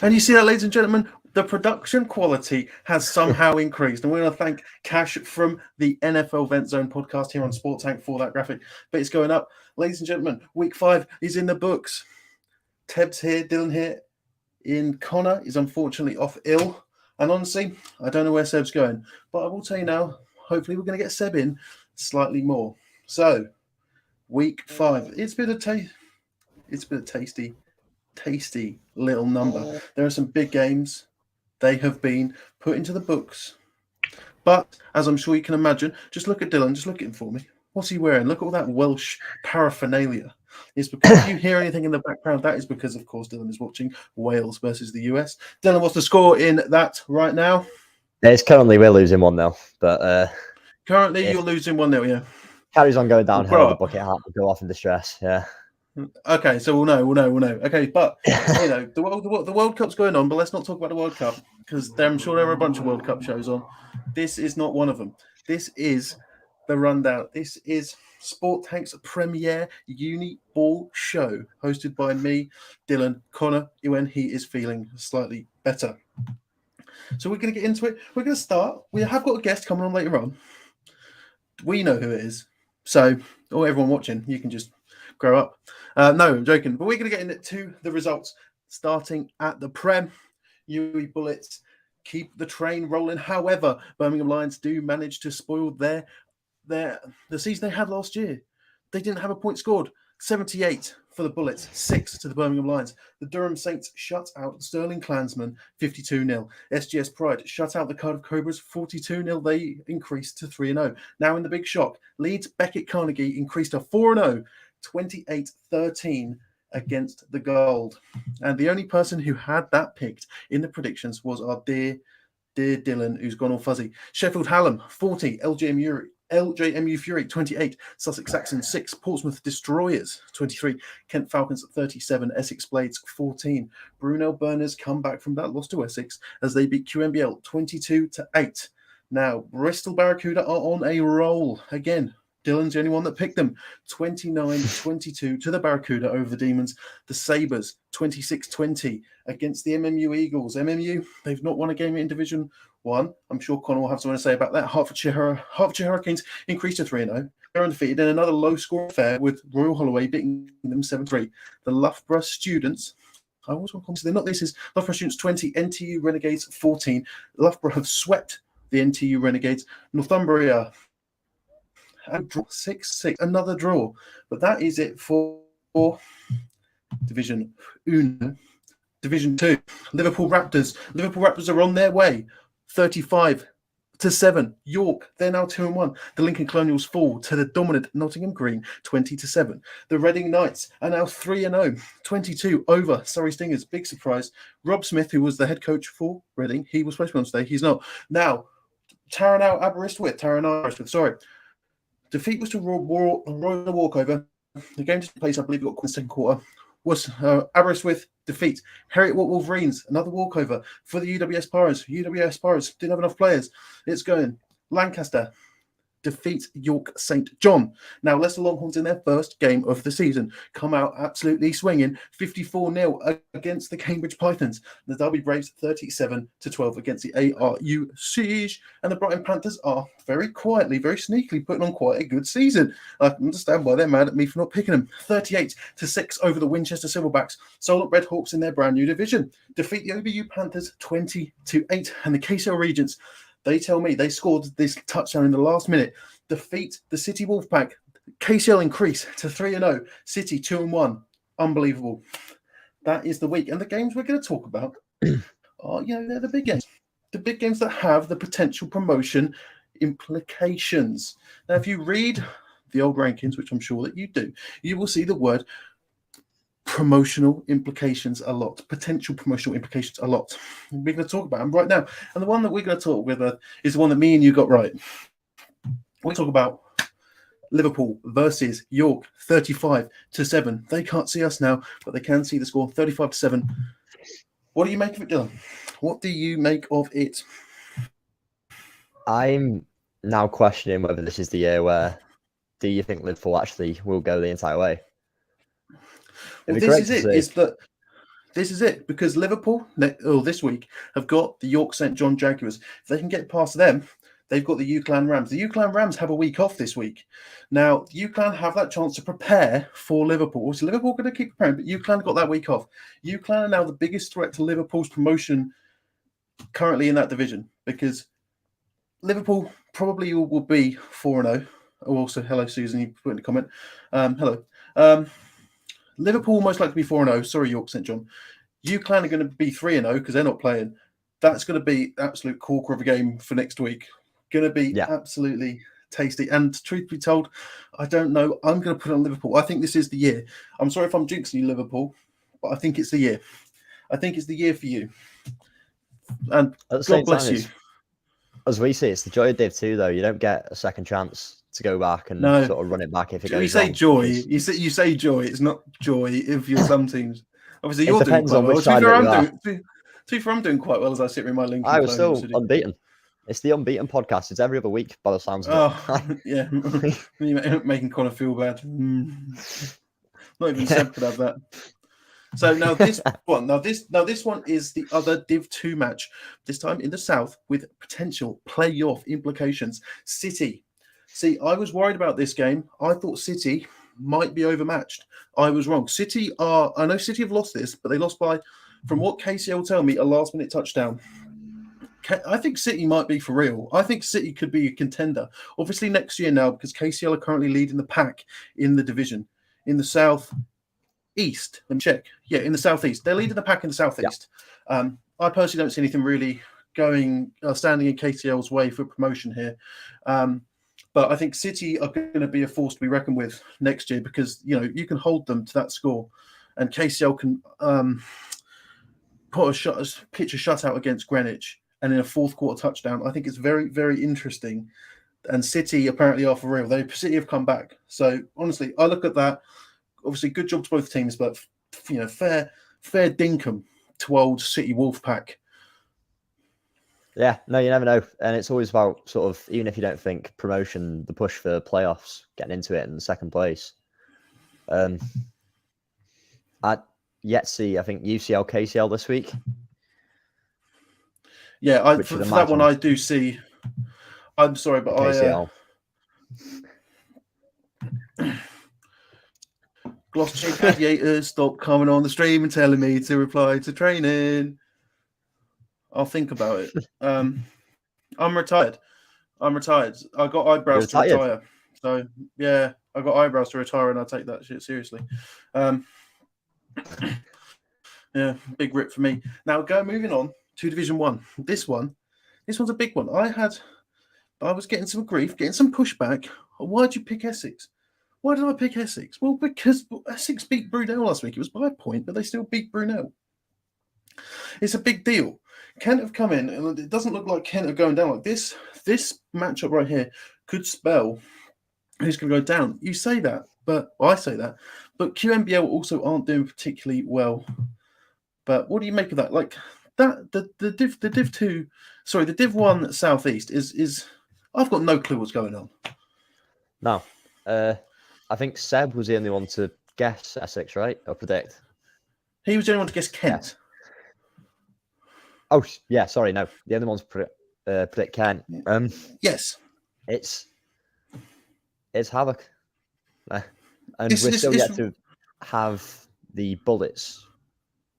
And you see that, ladies and gentlemen, the production quality has somehow increased. And we want to thank Cash from the NFL Vent Zone podcast here on Sport Tank for that graphic. But it's going up. Ladies and gentlemen, week 5 is in the books. Teb's here, Dylan here. Connor is unfortunately off ill. And honestly, I don't know where Seb's going. But I will tell you now, hopefully we're going to get Seb in slightly more. So, week 5. It's been a tasty little number. There are some big games. They have been put into the books. But, as I'm sure you can imagine, just look at Dylan. Just look at him for me. What's he wearing? Look at all that Welsh paraphernalia. It's because if you hear anything in the background, that is because, of course, Dylan is watching Wales versus the US. Dylan, what's the score in that right now? It's currently we're losing 1-0, but currently you're losing 1-0, yeah. Carries on going downhill. The bucket hat will go off in distress. Yeah. Okay, so we'll know. Okay, but you know the World Cup's going on, but let's not talk about the World Cup because I'm sure there are a bunch of World Cup shows on. This is not one of them. This is the rundown. This is Sport Tank's premiere Uniball show, hosted by me, Dylan, Connor, when he is feeling slightly better. So we're going to get into it. We're going to start. We have got a guest coming on later on. We know who it is. So, everyone watching, you can just grow up. No, I'm joking. But we're going to get into the results, starting at the Prem. UE Bullets keep the train rolling. However, Birmingham Lions do manage to spoil the season they had last year. They didn't have a point scored. 78 for the Bullets, 6 to the Birmingham Lions. The Durham Saints shut out Stirling Klansmen, 52-0. SGS Pride shut out the Cardiff Cobras, 42-0. They increased to 3-0. Now in the big shock, Leeds Beckett Carnegie increased to 4-0, 28-13 against the Gold. And the only person who had that picked in the predictions was our dear Dylan, who's gone all fuzzy. Sheffield Hallam, 40. LJMU Fury, 28. Sussex Saxons, 6. Portsmouth Destroyers, 23. Kent Falcons, 37. Essex Blades, 14. Brunel Burners come back from that loss to Essex as they beat QMBL 22-8. Now, Bristol Barracuda are on a roll again. Dylan's the only one that picked them. 29-22 to the Barracuda over the Demons. The Sabres, 26-20 against the MMU Eagles. MMU, they've not won a game in Division 1. I'm sure Connor will have something to say about that. Hertfordshire Hurricanes increased to 3-0. They're undefeated in another low-score affair with Royal Holloway beating them 7-3. The Loughborough Students, I always want to call them, they're not this, is Loughborough Students 20, NTU Renegades 14. Loughborough have swept the NTU Renegades. Northumbria, 6-6, another draw. But that is it for Division 1. Division 2, Liverpool Raptors. Liverpool Raptors are on their way, 35-7. York, they're now 2-1. The Lincoln Colonials fall to the dominant Nottingham Green, 20-7. The Reading Knights are now 3-0, 22 over Surrey Stingers. Big surprise. Rob Smith, who was the head coach for Reading, he was supposed to be on today. He's not. Now, Tyrone Aberystwyth, defeat was to Royal walkover. The game took place, I believe, got called in the second quarter. Was Aberystwyth defeat. Heriot Wolverines, another walkover for the UWS Pirates. UWS Pirates didn't have enough players. It's going. Lancaster defeat York St. John. Now, Leicester Longhorns in their first game of the season come out absolutely swinging, 54-0 against the Cambridge Pythons. The Derby Braves 37-12 against the ARU Siege. And the Brighton Panthers are very quietly, very sneakily putting on quite a good season. I can understand why they're mad at me for not picking them. 38-6 over the Winchester Silverbacks. Solent Red Hawks in their brand new division defeat the OBU Panthers 20-8. And the KCL Regents, they tell me they scored this touchdown in the last minute. Defeat the City Wolfpack. KCL increase to 3-0. City 2-1. Unbelievable. That is the week. And the games we're going to talk about are, they're the big games. The big games that have the potential promotion implications. Now, if you read the old rankings, which I'm sure that you do, you will see the word promotional implications a lot, potential promotional implications a lot. And we're going to talk about them right now. And the one that we're going to talk with is the one that me and you got right. We talk about Liverpool versus York, 35-7. They can't see us now, but they can see the score, 35-7. What do you make of it, Dylan? What do you make of it? I'm now questioning whether this is the year where do you think Liverpool actually will go the entire way? Well, this is it. Is that this is it, because Liverpool this week have got the York St John Jaguars. If they can get past them, they've got the UCLan Rams. The UCLan Rams have a week off this week. Now, UCLan have that chance to prepare for Liverpool. So Liverpool are going to keep preparing, but UCLan got that week off. UCLan are now the biggest threat to Liverpool's promotion currently in that division, because Liverpool probably will be 4-0. Oh, also, hello, Susan. You put in a comment. Hello. Liverpool most likely be 4-0. Sorry, York St John. UCLan are going to be 3-0 because they're not playing. That's going to be absolute corker of a game for next week. Going to be absolutely tasty. And truth be told, I don't know. I'm going to put on Liverpool. I think this is the year. I'm sorry if I'm jinxing you, Liverpool, but I think it's the year. I think it's the year for you. And God bless you. As we see, it's the joy of Div 2, though. You don't get a second chance to go back and sort of run it back if it goes wrong. You say joy. You say joy. It's not joy if you're some teams. Obviously, you're doing quite well. To be fair, I'm doing quite well as I sit with my Lincoln. I was still unbeaten. It's the unbeaten podcast. It's every other week by the sounds of it. Yeah. Making Connor feel bad. Not even Seb could have that. So now this one is the other Div 2 match, this time in the south with potential playoff implications. City. See, I was worried about this game. I thought City might be overmatched. I was wrong. I know City have lost this, but they lost by, from what KCL tell me, a last-minute touchdown. I think City might be for real. I think City could be a contender. Obviously next year now, because KCL are currently leading the pack in the division. In the south east, let me check. Yeah, in the southeast. They're leading the pack in the southeast. Yeah. I personally don't see anything really standing in KCL's way for promotion here. But I think City are going to be a force to be reckoned with next year, because you can hold them to that score, and KCL can pitch a shutout against Greenwich and in a fourth quarter touchdown. I think it's very, very interesting. And City apparently are for real. City have come back. So honestly, I look at that. Obviously, good job to both teams, but fair dinkum to old City Wolfpack. Yeah, no, you never know. And it's always about sort of, even if you don't think promotion, the push for playoffs, getting into it in second place. I'd yet to see, I think, UCL, KCL this week. Yeah, for that one, I do see. I'm sorry, but KCL. Gloucestershire Gladiators, stop coming on the stream and telling me to reply to training. I'll think about it. I'm retired. I got eyebrows to retire. So, yeah, I got eyebrows to retire, and I take that shit seriously. Yeah, big rip for me. Now, moving on to Division 1. This one's a big one. I was getting some grief, getting some pushback. Why'd you pick Essex? Why did I pick Essex? Well, because Essex beat Brunel last week. It was by a point, but they still beat Brunel. It's a big deal. Kent have come in, and it doesn't look like Kent are going down like this. This matchup right here could spell who's going to go down. You say that, I say that, but QMBL also aren't doing particularly well. But what do you make of that? Like that, the Div 2, sorry, the Div 1 Southeast is I've got no clue what's going on. No, I think Seb was the only one to guess Essex, right, or predict. He was the only one to guess Kent. Yeah. Oh, yeah, sorry, no. The other one's predict Kent. Yes. It's havoc. And we're still yet to have the bullets.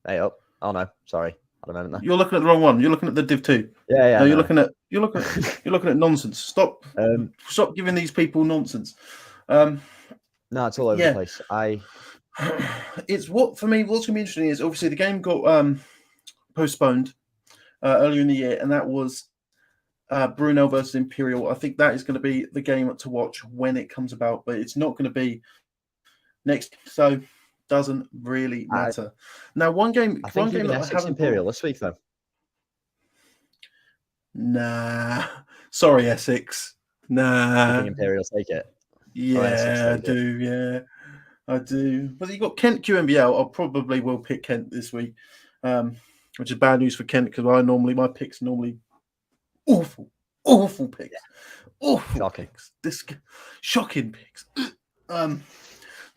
Hey, oh no, sorry. I don't know. You're looking at the wrong one. You're looking at the Div 2. Yeah. No, you're looking at nonsense. Stop giving these people nonsense. No, it's all over the place. It's what's going to be interesting is obviously the game got postponed earlier in the year, and that was Brunel versus Imperial. I think that is going to be the game to watch when it comes about, but it's not going to be next. So doesn't really matter. Now, one game that I haven't Imperial this week though. Nah, sorry, Essex. Nah, I think Imperial take it. Yeah, I do. Yeah, I do. But you got Kent QMBL. I probably will pick Kent this week, which is bad news for Kent because my picks are normally awful picks, awful shocking picks. Shocking picks.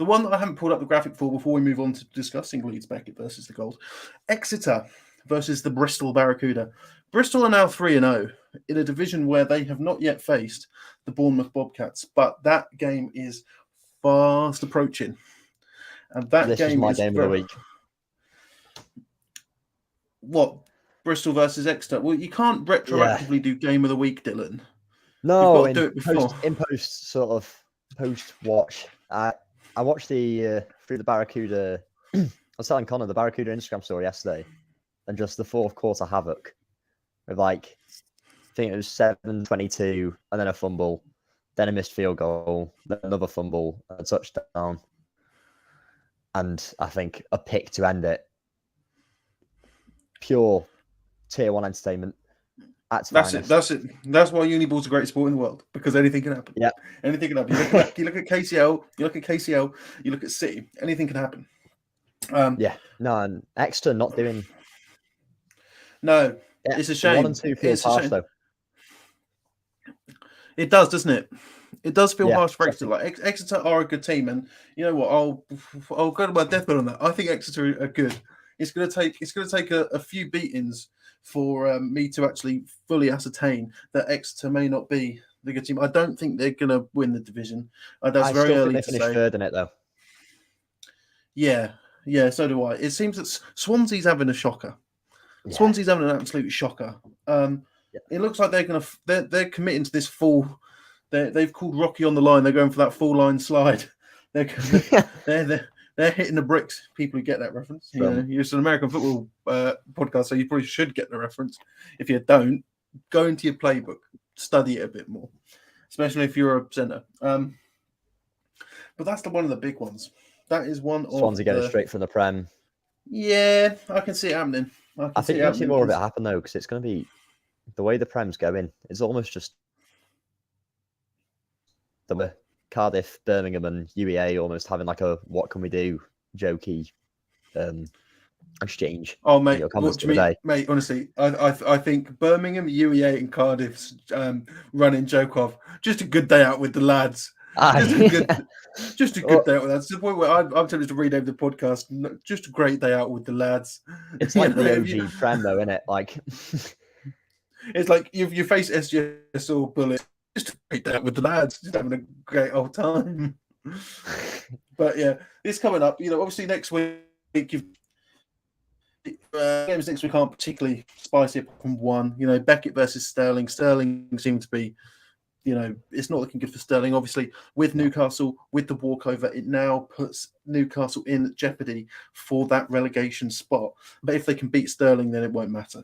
The one that I haven't pulled up the graphic for before we move on to discussing Leeds Beckett versus the Gold, Exeter versus the Bristol Barracuda. Bristol are now 3-0 in a division where they have not yet faced the Bournemouth Bobcats, but that game is fast approaching. And that This is my game of the week. What? Bristol versus Exeter? Well, you can't retroactively do game of the week, Dylan. No, You've got to do it before. In post sort of post watch. I watched the through the Barracuda. I was telling Connor the Barracuda Instagram story yesterday, and just the fourth quarter havoc with like I think it was 7:22, and then a fumble, then a missed field goal, then another fumble, a touchdown, and I think a pick to end it. Pure tier 1 entertainment. That's it. That's why Uniball's a great sport in the world, because anything can happen. Yeah, anything can happen. You look at KCL, you look at City. Anything can happen. And Exeter not doing. No, it's a shame. 1 and 2 feels harsh though. It does, doesn't it? It does feel harsh for Exeter. Like Exeter are a good team, and you know what? I'll go to my deathbed on that. I think Exeter are good. It's going to take a few beatings for me to actually fully ascertain that Exeter may not be the good team. I don't think they're going to win the division. That's very early to say. Finish third in it though. Yeah, so do I. It seems that Swansea's having a shocker. Yeah. Swansea's having an absolute shocker. It looks like they're committing to this full. They've called Rocky on the line. They're going for that full line slide. They're hitting the bricks. People who get that reference. It's an American football podcast, so you probably should get the reference. If you don't, go into your playbook, study it a bit more, especially if you're a centre. But that's one of the big ones. That is one of Swansea getting straight from the Prem. Yeah, I can see it happening. I think you're going to see more of it happen though, because it's going to be the way the Prem's going. It's almost just the Cardiff, Birmingham, and UEA almost having like a "what can we do" jokey exchange. Oh, mate, what do you mean, mate? Honestly, I think Birmingham, UEA, and Cardiff's running joke of just a good day out with the lads. Just a good day out with that. To the point where I'm tempted to rename the podcast. Just a great day out with the lads. It's like the OG Prem, though, isn't it? Like it's like you face SGS or Bullet. Just a great day out with the lads. Just having a great old time. But yeah, it's coming up. Obviously next week games next week aren't particularly spicy apart from one. Beckett versus Sterling. Sterling seemed to be. It's not looking good for Sterling. Obviously, with Newcastle, with the walkover, it now puts Newcastle in jeopardy for that relegation spot. But if they can beat Sterling, then it won't matter.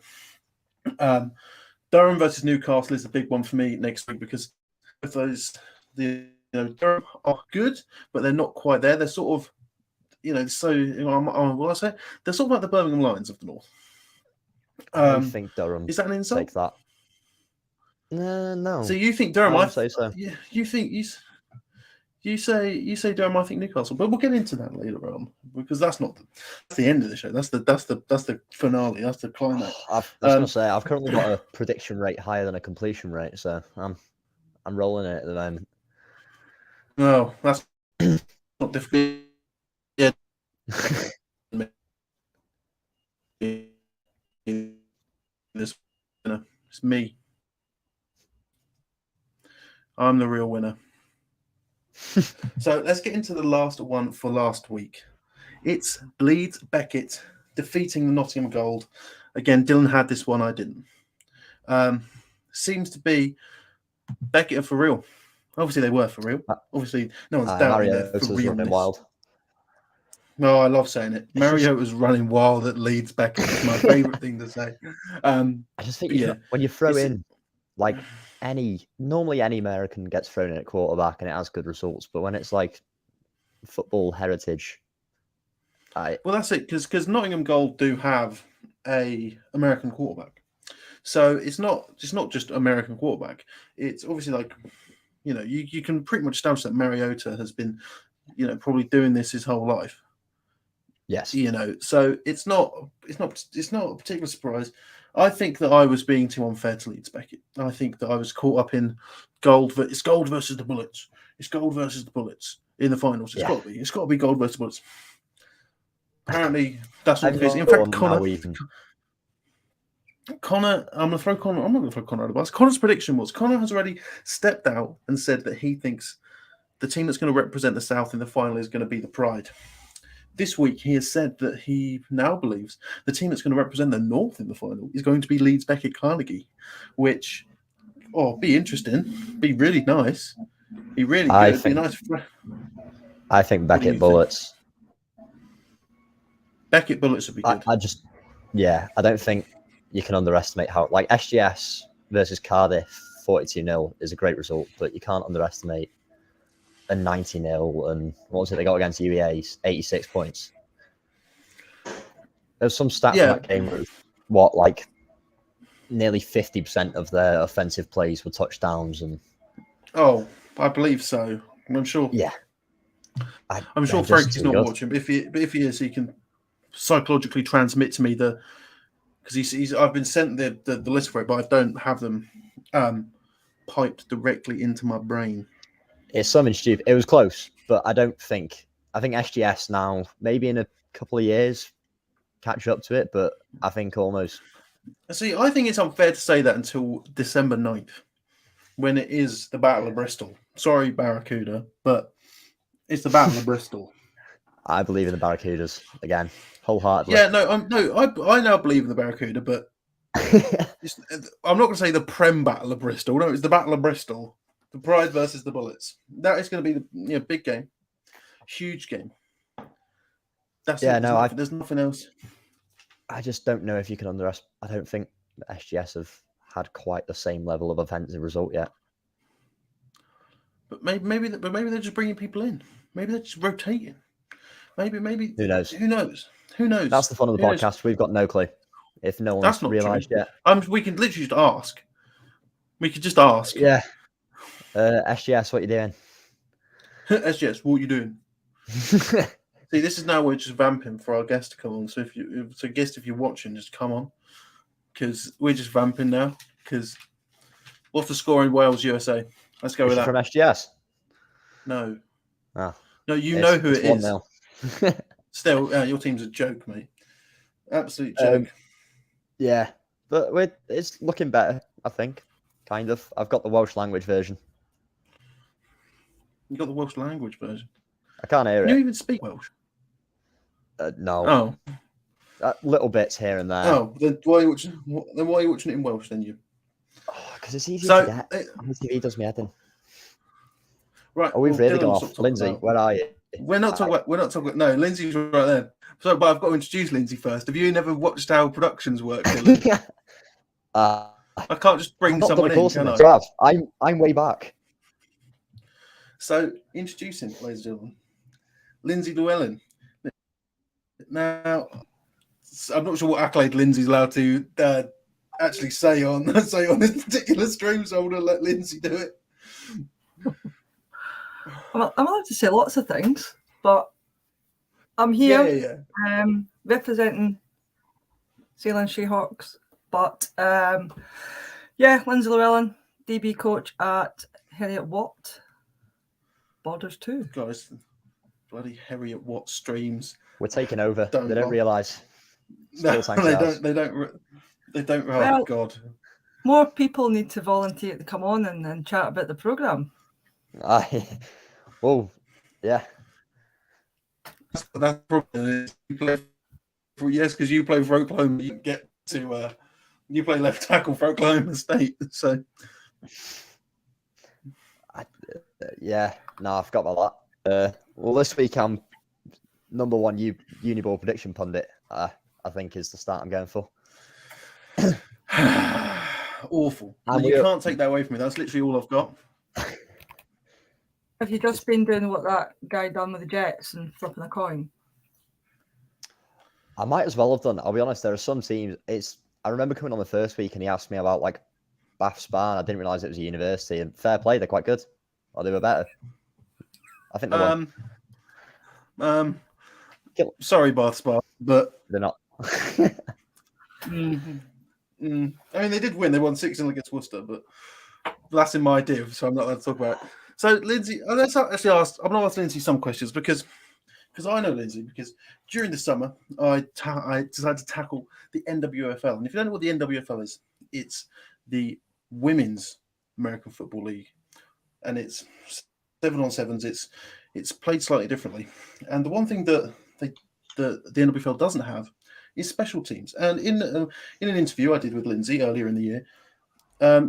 Durham versus Newcastle is a big one for me next week, because both those, Durham are good, but they're not quite there. They're sort of, what I say? They're sort of like the Birmingham Lions of the North. I think Durham is that an insult? Take that. No. So you think Durham? I say so. Yeah, you say Durham. I think Newcastle, but we'll get into that later on, because that's the end of the show. That's the finale. That's the climax. I was going to say I've currently got a prediction rate higher than a completion rate, so I'm rolling it at the moment. No, that's not difficult. Yeah. It's me. I'm the real winner. So let's get into the last one for last week. It's Leeds Beckett defeating the Nottingham Gold. Again, Dylan had this one, I didn't. Seems to be Beckett are for real. Obviously, they were for real. Obviously, no one's doubting their for realness. Wild. No, I love saying it. Mariota's running wild at Leeds Beckett. It's my favourite thing to say. I just think when you throw in like normally any American gets thrown in at quarterback and it has good results, but when it's like football heritage, well, that's it, because Nottingham Gold do have a American quarterback, so it's not just American quarterback. It's obviously like you can pretty much establish that Mariota has been probably doing this his whole life. Yes, so it's not a particular surprise. I think that I was being too unfair to Leeds Beckett. I think that I was caught up in gold. It's gold versus the Bullets. It's gold versus the Bullets. in the finals. It's got to be. It's got to be gold versus Bullets. Apparently, that's what I'm the case. In not fact, sure now even. Connor, I'm not going to throw Connor out of the bus. Connor's prediction was Connor has already stepped out and said that he thinks the team that's going to represent the South in the final is going to be the Pride. This week, he has said that he now believes the team that's going to represent the North in the final is going to be Leeds Beckett Carnegie, which, be interesting, be really nice, be really good, be nice. I think Beckett Bullets. Beckett Bullets would be good. I don't think you can underestimate how, like, SGS versus Cardiff 42-0 is a great result, but you can't underestimate a 90-0 and what was it they got against UEA's 86 points. There's some stat from that game where nearly 50% of their offensive plays were touchdowns and I believe so. I'm sure. Yeah. I'm sure Frankie's not watching, but if he is, he can psychologically transmit to me because I've been sent the list for it, but I don't have them piped directly into my brain. It's something stupid. It was close, but I think SGS now, maybe in a couple of years, catch up to it, but I think almost. See, I think it's unfair to say that until December 9th, when it is the Battle of Bristol. Sorry, Barracuda, but it's the Battle of Bristol. I believe in the Barracudas again, wholeheartedly. Yeah, I now believe in the Barracuda, but I'm not going to say the Prem Battle of Bristol. No, it's the Battle of Bristol. The Pride versus the Bullets. That is going to be the big game, huge game. There's nothing else. I just don't know if you can underestimate. I don't think the SGS have had quite the same level of offensive result yet. But maybe they're just bringing people in. Maybe they're just rotating. Maybe. Who knows? Who knows? That's the fun of the podcast. Knows? We've got no clue. If no one's realised yet, we can literally just ask. We could just ask. Yeah. SGS, what you doing? SGS, what you doing? See, this is now we're just vamping for our guest to come on. So if you're watching, just come on, because we're just vamping now. Because what's the score in Wales USA? Let's go with that. From SGS? No. Oh. No, you know who it is. 1-0. Still, your team's a joke, mate. Absolute joke. Yeah, but it's looking better, I think. Kind of. I've got the Welsh language version. You got the Welsh language version? I can't hear it. You even speak Welsh? No. Little bits here and there. Oh, then why are you watching it in Welsh then? Because it's easy to get. The TV does me head in. Right. We've really gone off. Lindsay, where are you? We're not talking about. No, Lindsay's right there. So, but I've got to introduce Lindsay first. Have you never watched how productions work? I can't just bring someone in, can I? I'm way back. So, introducing, ladies and gentlemen, Lindsay Llewellyn. Now, I'm not sure what accolade Lindsay's allowed to actually say on this particular stream, so I'm going to let Lindsay do it. I'm allowed to say lots of things, but I'm here representing Zealand Seahawks. But Lindsay Llewellyn, DB coach at Harriet Watt. Borders too. Guys, bloody Harriet Watt streams. We're taking over. They don't realise. No, they don't. Oh, God. More people need to volunteer to come on and chat about the programme. Well, yeah. That's probably because you play for Oklahoma, you get to you play left tackle for Oklahoma State. So, I forgot about that. Well, this week I'm number one Uniball prediction pundit. I think is the start I'm going for. Awful. You can't take that away from me. That's literally all I've got. Have you just been doing what that guy done with the Jets and flipping a coin? I might as well have done. I'll be honest. There are some teams. I remember coming on the first week and he asked me about Bath Spa. And I didn't realise it was a university. And fair play, they're quite good. Or they were better. I think they won. Sorry, Bath Spa, but they're not. I mean, they did win. They won 6-0 against Worcester, but that's in my div, so I'm not allowed to talk about it. So Lindsay, let's actually ask. I'm going to ask Lindsay some questions because I know Lindsay because during the summer I decided to tackle the NWFL, and if you don't know what the NWFL is, it's the Women's American Football League, and it's 7-on-7s. It's played slightly differently, and the one thing that the NWFL doesn't have is special teams. And in an interview I did with Lindsay earlier in the year,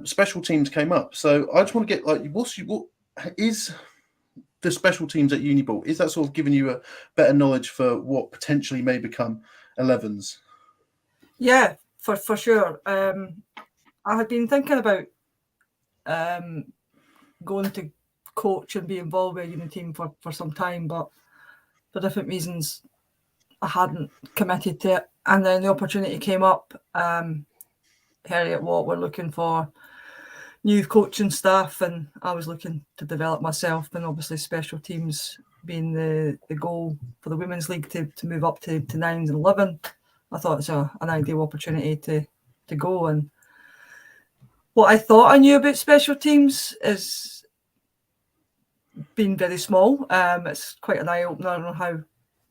special teams came up. So I just want to get what is the special teams at Uniball? Is that sort of giving you a better knowledge for what potentially may become 11s? Yeah, for sure. I had been thinking about going to coach and be involved with a uni team for some time, but for different reasons, I hadn't committed to it. And then the opportunity came up. Harriet Watt were looking for new coaching staff, and I was looking to develop myself, and obviously special teams being the goal for the Women's League to move up to 9s and 11. I thought it's an ideal opportunity to go. And what I thought I knew about special teams is being very small. It's quite an eye-opener on how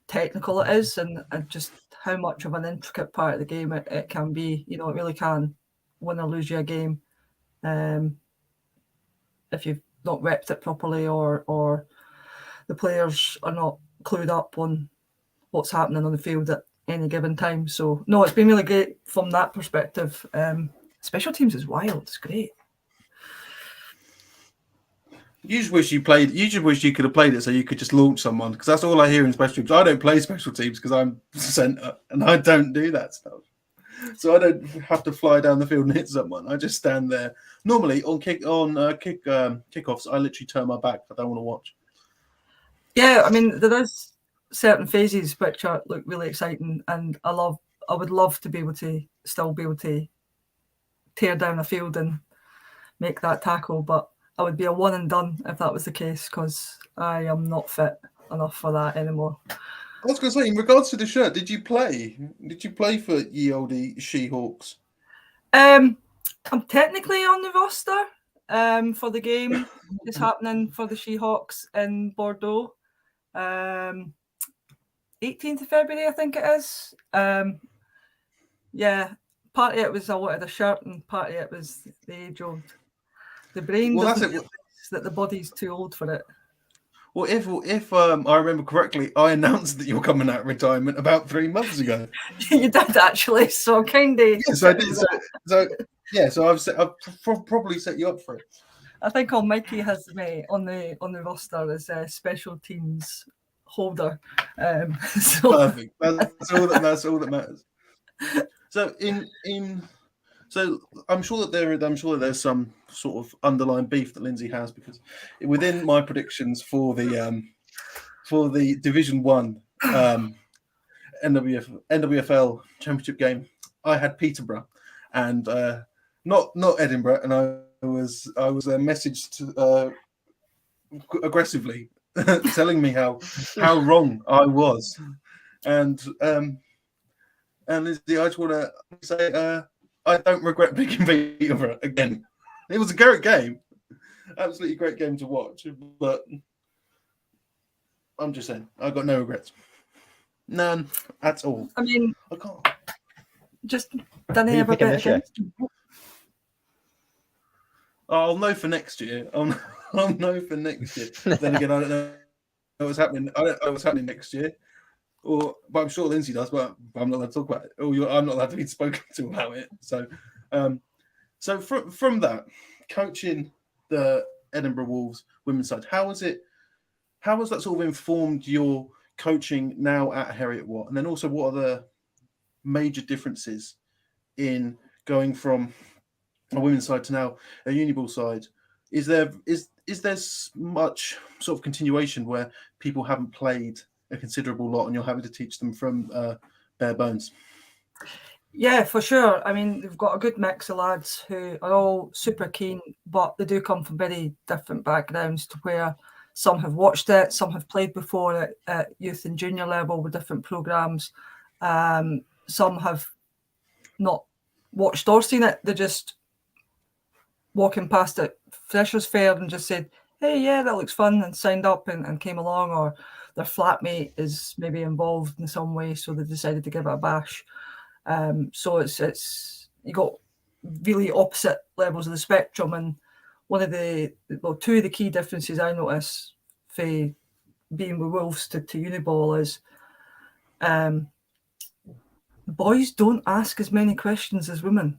technical it is and just how much of an intricate part of the game it can be. You know, it really can win or lose you a game if you've not repped it properly or the players are not clued up on what's happening on the field at any given time. So no, it's been really great from that perspective. Special teams is wild. It's great. You just wish you could have played it so you could just launch someone, because that's all I hear in special teams. I don't play special teams because I'm centre and I don't do that stuff. So I don't have to fly down the field and hit someone. I just stand there. Normally on kickoffs, I literally turn my back. I don't want to watch. Yeah, I mean, there is certain phases which look really exciting, and I would love to be able to still be able to tear down a field and make that tackle, but I would be a one and done if that was the case, because I am not fit enough for that anymore. I was going to say, in regards to the shirt, did you play? Did you play for ye olde She-Hawks? I'm technically on the roster for the game. It's happening for the She-Hawks in Bordeaux. 18th of February, I think it is. Yeah, part of it was I wanted a shirt, and part of it was the age old. The brain doesn't realize that the body's too old for it. Well, if I remember correctly, I announced that you were coming out of retirement about 3 months ago. You did actually, so kind of. Yes, I did. So I've probably set you up for it. I think all Mikey has me on the roster as a special teams holder. So. Perfect. That's all that matters. So So I'm sure that there's some sort of underlying beef that Lindsay has, because within my predictions for the Division 1 NWFL Championship game, I had Peterborough and not Edinburgh, and I was messaged aggressively telling me how wrong I was, and Lindsay, I just want to say. I don't regret picking Peterborough again. It was a great game. Absolutely great game to watch. But I'm just saying, I got no regrets. None at all. I mean, I can't. Just don't have a bit of I'll know for next year. I'll know for next year. Then again, I don't know what's happening. I don't know what's happening next year. But I'm sure Lindsay does, but I'm not allowed to talk about it. I'm not allowed to be spoken to about it. So, so from that, coaching the Edinburgh Wolves women's side, how has that sort of informed your coaching now at Harriet Watt? And then also, what are the major differences in going from a women's side to now a Uniball side? Is there much sort of continuation where people haven't played a considerable lot and you're having to teach them from bare bones? Yeah, for sure. I mean, they've got a good mix of lads who are all super keen, but they do come from very different backgrounds, to where some have watched it, some have played before at youth and junior level with different programmes. Some have not watched or seen it. They're just walking past at Freshers' Fair and just said, hey, yeah, that looks fun, and signed up and came along, or their flatmate is maybe involved in some way, so they decided to give it a bash. So it's you got really opposite levels of the spectrum, and two of the key differences I notice for being with Wolves to Uniball is boys don't ask as many questions as women.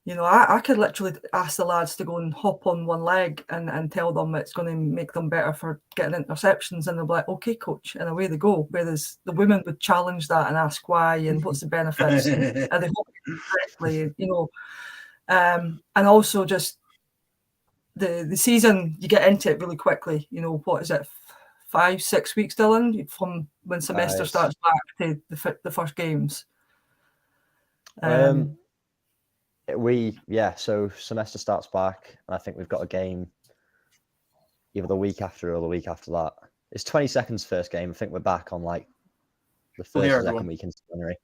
You know, I could literally ask the lads to go and hop on one leg and tell them it's going to make them better for getting interceptions, and they'll be like, okay, coach, and away they go. Whereas the women would challenge that and ask why and what's the benefits, and are they hopping correctly, you know. And also just the season, you get into it really quickly. You know, what is it, 5-6 weeks, Dylan, from when semester starts back to the first games? So semester starts back, and I think we've got a game either the week after or the week after that. It's 22nd's first game. I think we're back on like the first or second week in January.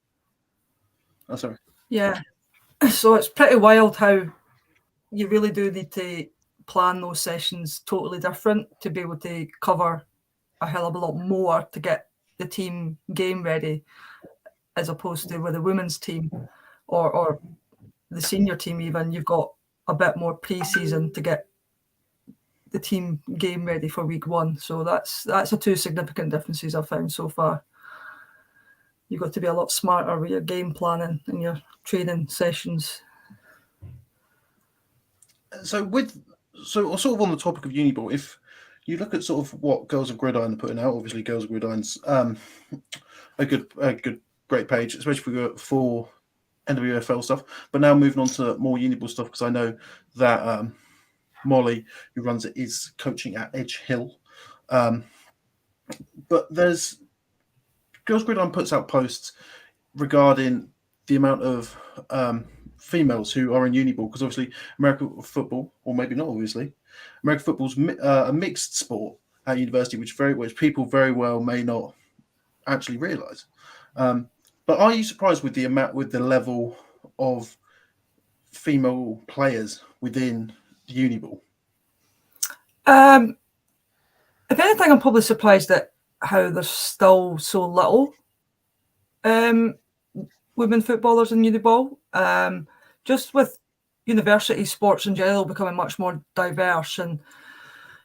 Oh, sorry. Yeah. So it's pretty wild how you really do need to plan those sessions totally different to be able to cover a hell of a lot more to get the team game ready, as opposed to with the women's team or the senior team. Even you've got a bit more pre-season to get the team game ready for week one. So that's the two significant differences I've found so far. You've got to be a lot smarter with your game planning and your training sessions. So sort of on the topic of Uniball, if you look at sort of what Girls of Gridiron are putting out, obviously Girls of Gridiron's a great page, especially for NWFL stuff. But now moving on to more Uniball stuff, because I know that Molly, who runs it, is coaching at Edge Hill. But there's Girls Gridiron puts out posts regarding the amount of females who are in Uniball, because obviously American football, or maybe not obviously, American football's a mixed sport at university, which people very well may not actually realise. But are you surprised with the level of female players within Uniball? If anything, I'm probably surprised at how there's still so little women footballers in Uniball. Just with university sports in general becoming much more diverse, and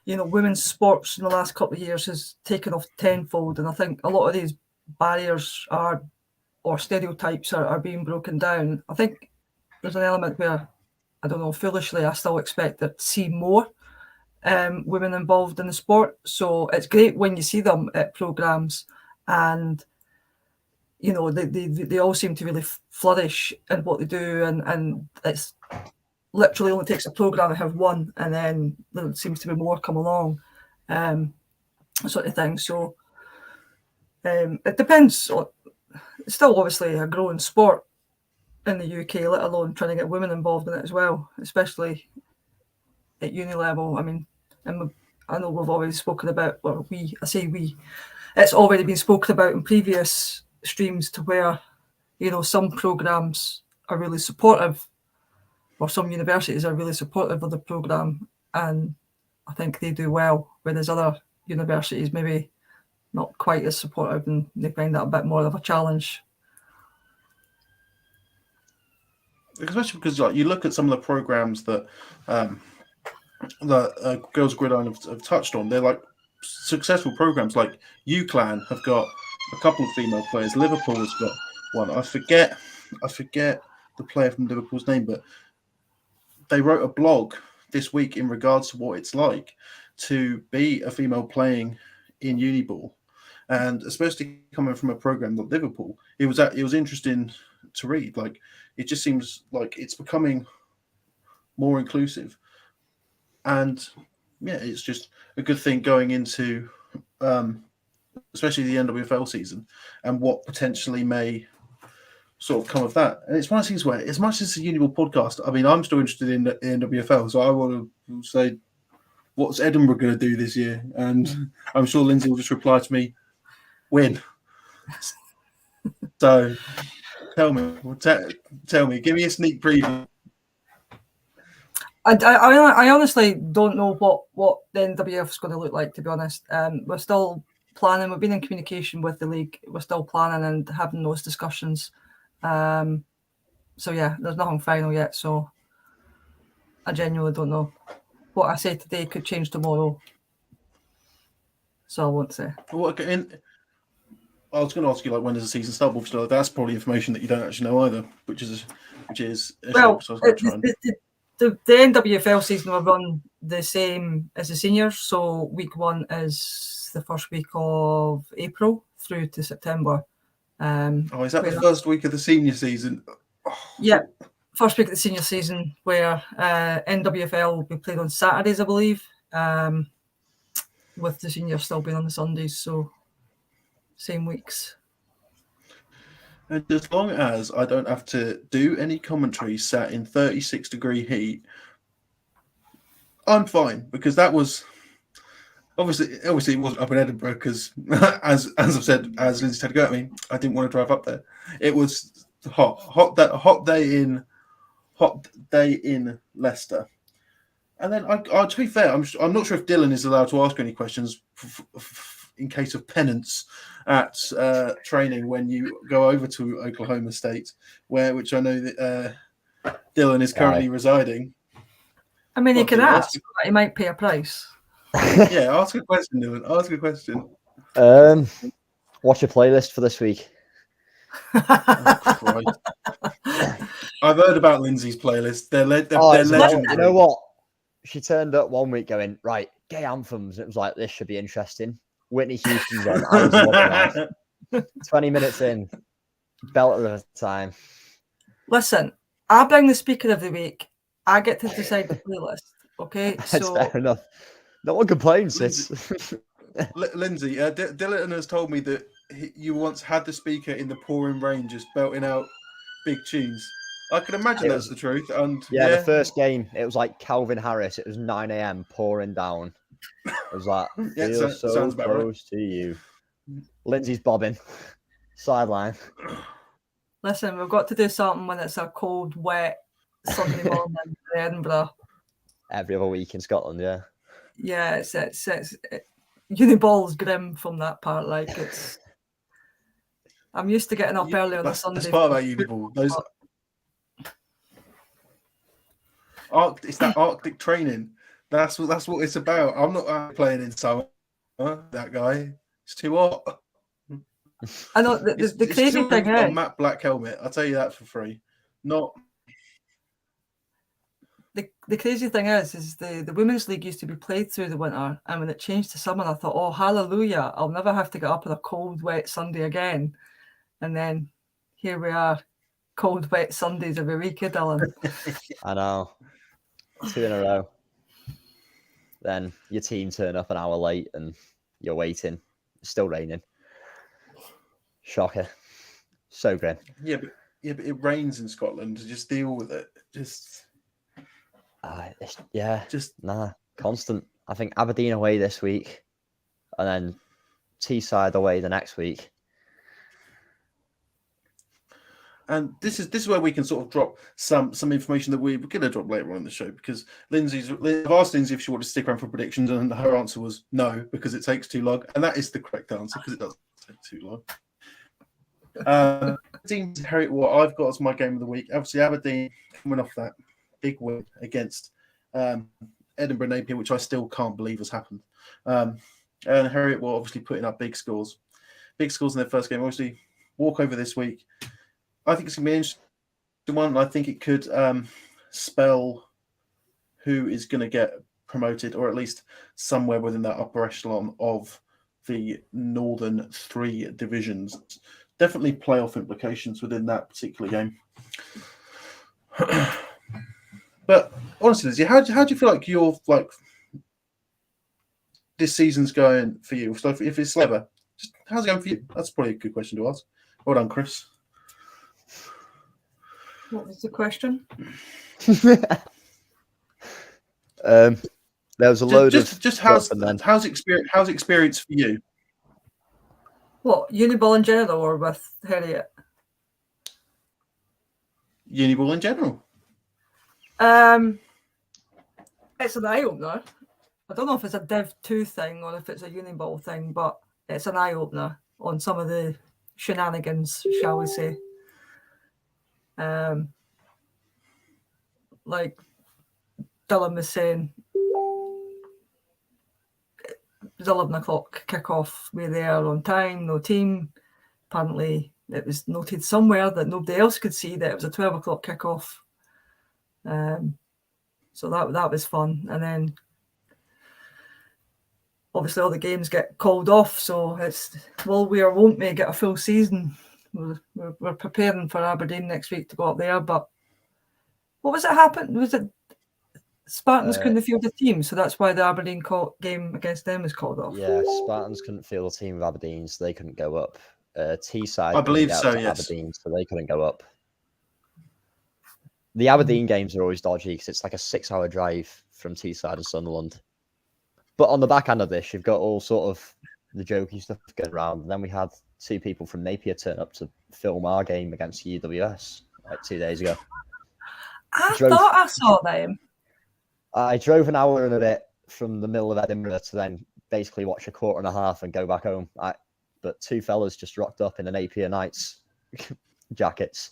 you know, women's sports in the last couple of years has taken off tenfold, and I think a lot of these barriers or stereotypes are being broken down. I think there's an element where, I don't know, foolishly, I still expect to see more women involved in the sport. So it's great when you see them at programmes, and you know, they all seem to really flourish in what they do, and it's literally only takes a programme to have one, and then there seems to be more come along, sort of thing. So it depends. It's still obviously a growing sport in the UK, let alone trying to get women involved in it as well, especially at uni level. I mean, and I know we've already spoken about, or it's already been spoken about in previous streams, to where, you know, some programs are really supportive, or some universities are really supportive of the program, and I think they do well, whereas other universities maybe not quite as supportive, and they find that a bit more of a challenge. Especially because, like, you look at some of the programs that Girls Gridiron have touched on, they're like successful programs. Like UClan have got a couple of female players. Liverpool has got one. I forget the player from Liverpool's name, but they wrote a blog this week in regards to what it's like to be a female playing in Uniball, and especially coming from a program like Liverpool, it was interesting to read. Like, it just seems like it's becoming more inclusive, and yeah, it's just a good thing going into especially the NWFL season, and what potentially may sort of come of that. And it's one of those things where, as much as it's a Uniball podcast, I mean, I'm still interested in the NWFL, so I want to say, what's Edinburgh going to do this year? And I'm sure Lindsay will just reply to me, win. So tell me, give me a sneak preview. I honestly don't know what the NWF is going to look like, to be honest. We're still planning. We've been in communication with the league. We're still planning and having those discussions. So yeah, there's nothing final yet. So I genuinely don't know. What I say today could change tomorrow. So I won't say. Well, I was going to ask you, like, when does the season start? Obviously, like, that's probably information that you don't actually know either, which is a Well, shame. So I was going to try and... the NWFL season will run the same as the seniors. So week 1 is the first week of April through to September. is that the first week of the senior season? Yeah, first week of the senior season, where NWFL will be played on Saturdays, I believe, with the seniors still being on the Sundays. So same weeks. And as long as I don't have to do any commentary sat in 36-degree heat, I'm fine, because that was obviously it wasn't up in Edinburgh because as I've said, as Lindsay had to go at me, I didn't want to drive up there. It was hot day in Leicester. And then to be fair, I'm not sure if Dylan is allowed to ask any questions in case of penance at training when you go over to Oklahoma State, which I know that Dylan is currently residing. I mean, you can ask, but he might pay a price. Yeah, ask a question, Dylan. Ask a question. What's your playlist for this week? Oh, I've heard about Lindsay's playlist. They're legendary. You know what? She turned up one week going, right, gay anthems. It was like, this should be interesting. Whitney Houston's on. I was loving that. 20 minutes in, belter of a time. Listen, I bring the speaker of the week. I get to decide the playlist. Okay, That's fair enough. No one complains. Lindsay, Dylan has told me that you once had the speaker in the pouring rain just belting out big tunes. I can imagine that's the truth. And yeah, the first game, it was like Calvin Harris. It was 9 a.m. pouring down. It was like, feel so close to you. Lindsay's bobbing. Sideline. Listen, we've got to do something when it's a cold, wet Sunday morning in Edinburgh. Every other week in Scotland, yeah. Yeah, it's Uniball's grim from that part. Like, I'm used to getting up early on a Sunday. That's part about Uniball. It's that Arctic training. That's what it's about. I'm not playing in summer. That guy, it's too hot. I know the crazy thing is a matte black helmet. I'll tell you that for free. Not the crazy thing is the women's league used to be played through the winter, and when it changed to summer, I thought, oh hallelujah, I'll never have to get up on a cold, wet Sunday again. And then here we are, cold, wet Sundays every week, Dylan. I know. 2 in a row. Then your team turn up an hour late and you're waiting. It's still raining. Shocker. So grim. Yeah, but it rains in Scotland. Just deal with it. Constant. I think Aberdeen away this week, and then Teesside away the next week. And this is where we can sort of drop some information that we're going to drop later on in the show, because I've asked Lindsay if she wanted to stick around for predictions, and her answer was no, because it takes too long. And that is the correct answer, because it does take too long. What I've got as my game of the week, obviously Aberdeen coming off that big win against Edinburgh Napier, which I still can't believe has happened. And Heriot were obviously putting up big scores in their first game. Obviously, walk over this week. I think it's going to be an interesting one. I think it could spell who is going to get promoted, or at least somewhere within that upper echelon of the Northern 3 divisions. Definitely playoff implications within that particular game. But honestly, Lizzie, how do you feel like this season's going for you? So if it's Slever, how's it going for you? That's probably a good question to ask. Well done, Chris. What was the question? There was a load of how's experience for you? What, Uniball in general or with Heriot? Uniball in general. It's an eye opener. I don't know if it's a Div 2 thing or if it's a Uniball thing, but it's an eye opener on some of the shenanigans, shall we say. Like Dylan was saying, it was 11 o'clock kickoff. We're there on time, no team. Apparently, it was noted somewhere that nobody else could see that it was a 12 o'clock kickoff. So that was fun. And then obviously all the games get called off. So it's, will we or won't we get a full season? We're preparing for Aberdeen next week to go up there. But what was it happened? Was it Spartans couldn't field a team? So that's why the Aberdeen game against them was called off. Yeah, Spartans couldn't field a team with Aberdeen, so they couldn't go up. Teesside, I believe so, yes. Aberdeen, so they couldn't go up. The Hmm. Aberdeen games are always dodgy because it's like a 6-hour drive from Teesside and Sunderland. But on the back end of this, you've got all sort of the jokey stuff going around. And then we had 2 people from Napier turn up to film our game against UWS like 2 days ago. I thought I saw them. I drove an hour and a bit from the middle of Edinburgh to then basically watch a quarter and a half and go back home. But 2 fellas just rocked up in an Napier Knights jackets.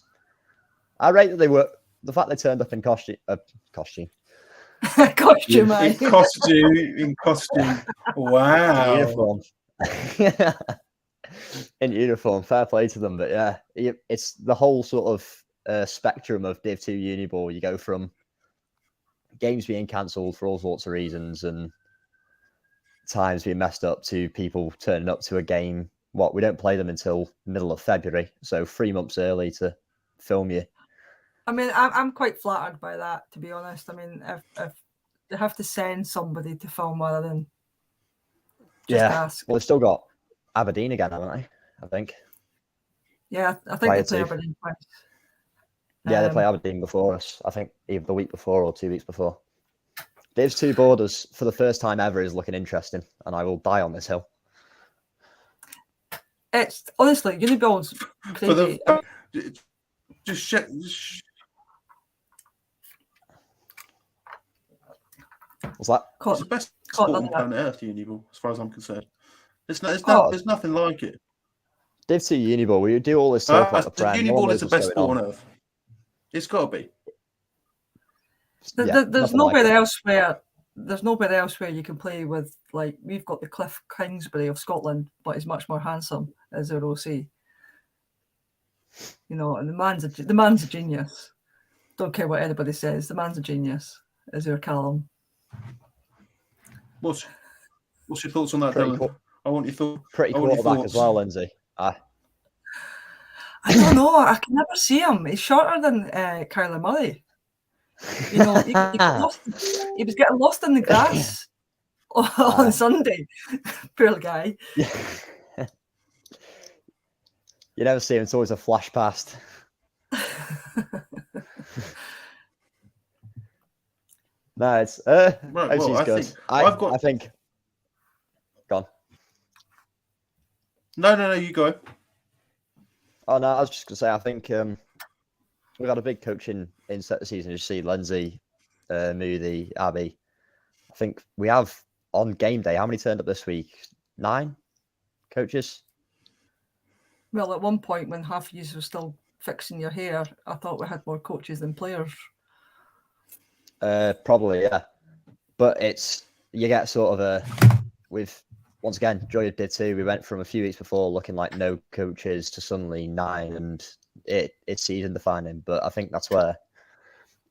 I rate that they were, the fact they turned up in costume. Costume, In costume. Wow. In uniform. In uniform. Fair play to them. But yeah, it's the whole sort of spectrum of Div 2 Uniball. You go from games being cancelled for all sorts of reasons and times being messed up to people turning up to a game. We don't play them until middle of February, so 3 months early to film you. I mean, I'm quite flattered by that, to be honest. I mean, if they have to send somebody to film rather than just ask. Well, they've still got Aberdeen again, haven't they? I think. Yeah, I think they play Aberdeen twice. Yeah, they play Aberdeen before us. I think either the week before or 2 weeks before. Divs 2 Borders for the first time ever is looking interesting, and I will die on this hill. It's honestly, Uniball's crazy. Just check. What's that? It's the best sport on planet Earth, Uniball, as far as I'm concerned. There's nothing like it. Div 2 Uniball, we do all this stuff like the Prem. Uniball is the best sport on Earth. It's got to be. There's nowhere else where you can play with, like, we've got the Cliff Kingsbury of Scotland, but he's much more handsome as our OC. You know, and the man's a genius. Don't care what anybody says. The man's a genius, as our Callum. What's your thoughts on that, Dylan? I want your thoughts. Pretty quarterback as well, Lindsay. I don't know. I can never see him. He's shorter than Kyler Murray. You know, he was getting lost in the grass on Sunday. Poor guy. Yeah. You never see him. It's always a flash past. No, it's right. Well, I think. Go on. No. You go. Oh no, I was just gonna say. I think we've had a big coaching inset this season. You see Lindsay, Moody, Abby. I think we have on game day. How many turned up this week? 9 coaches. Well, at one point when half of you were still fixing your hair, I thought we had more coaches than players. Probably, yeah. But you get sort of once again, Joy did too. We went from a few weeks before looking like no coaches to suddenly 9, and it's season defining. But I think that's where,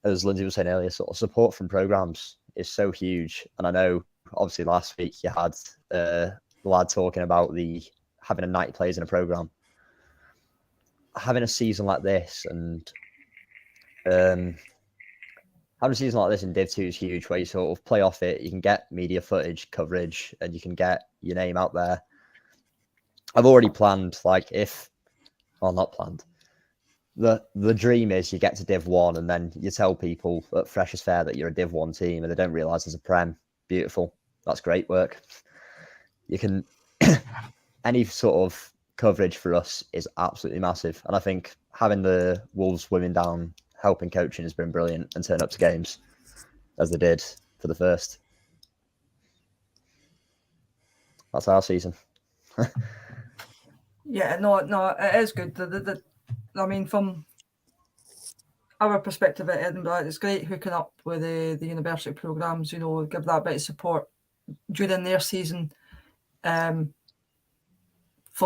as Lindsay was saying earlier, sort of support from programs is so huge. And I know, obviously, last week you had the lad talking about having a 90 players in a program. Having a season like this and having a season like this in Div 2 is huge, where you sort of play off it. You can get media footage, coverage, and you can get your name out there. I've already planned, not planned. The dream is you get to Div 1 and then you tell people at Freshers Fair that you're a Div 1 team and they don't realise there's a Prem. Beautiful. That's great work. You can... any sort of coverage for us is absolutely massive. And I think having the Wolves women down helping coaching has been brilliant and turn up to games as they did for for the first. That's our season. Yeah, no, it is good. I mean, from our perspective at Edinburgh, it's great hooking up with the university programmes, you know, give that bit of support during their season. From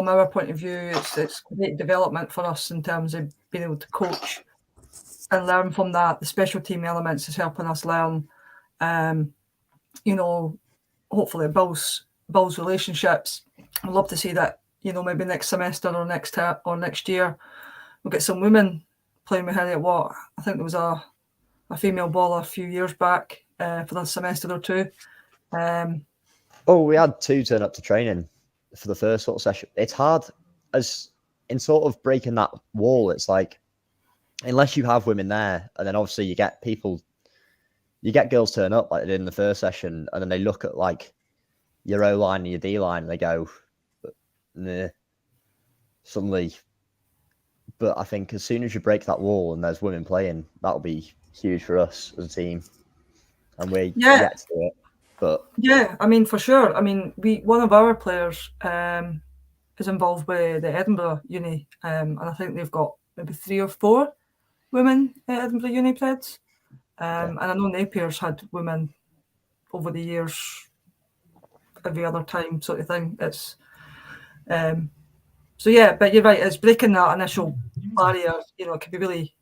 our point of view, it's great development for us in terms of being able to coach and learn from that. The special team elements is helping us learn, you know, hopefully it builds relationships. I'd love to see that, you know, maybe next semester or next year, we'll get some women playing with Harriet Watt. I think there was a female baller a few years back for the semester or two. We had 2 turn up to training for the first sort of session. It's hard as in sort of breaking that wall. It's like, unless you have women there, and then obviously you get girls turn up like they did in the first session, and then they look at like your O line and your D line and they go, nah, suddenly. But I think as soon as you break that wall and there's women playing, that'll be huge for us as a team, and we get to do it. But yeah, I mean, for sure. I mean, one of our players is involved with the Edinburgh Uni, and I think they've got maybe 3 or 4 women at Edinburgh Uni Preds. And I know Napier's had women over the years, every other time sort of thing. It's so yeah, but you're right. It's breaking that initial barrier. You know, it can be really